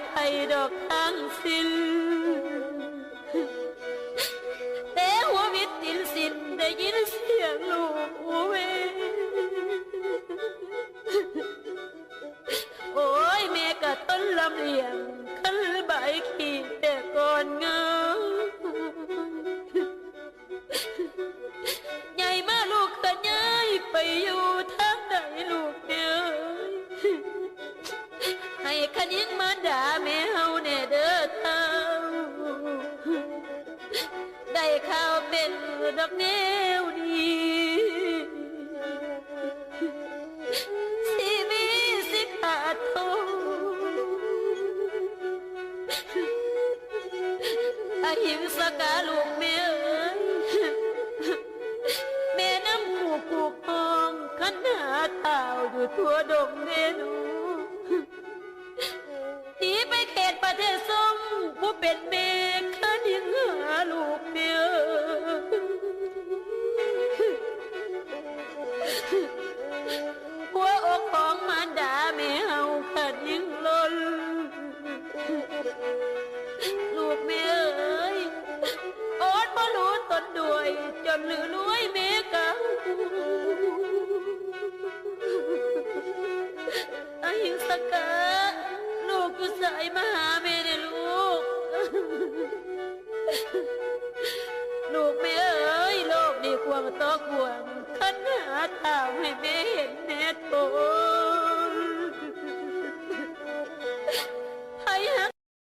ภัยดอกทั้งสิ้นแต่หัววิตตินสิ้นได้ยินเสียงลูกเวโอ้ยแม่กะต้นลำเลียงขันใบขี้แต่ก่อนเงาใหญ่มาลูกก็ย้ายไปอยู่ทางใดลูกเอ้ยให้ขนิ้งมาด่าแม่เฮาแน่เด้อเต้าได้ข่าวเป็นดอกแนวดีชีวิตสิขาดทุนอหิงสกาลูกแม่เอ้ยแม่น้ำผูกผูกพองขันหาเต่าอยู่ทั่วดงเมนูหนีไปเขตประเทศส้มผู้เป็นเมฆขันยังหาลูกแม่หัวอกของมารดาแม่เฮาขันยังล้นลูกแม่เอ้ยอดบ่รู้ตนด้วยจนลือรวยแม่เก่าอาหิงสกาลูกกุศลมาหาแม่เนี่ยลูกลูกแม่เอ้ยโลกนี่ควงต่อควงขันหาทางให้แม่เห็นแน่โต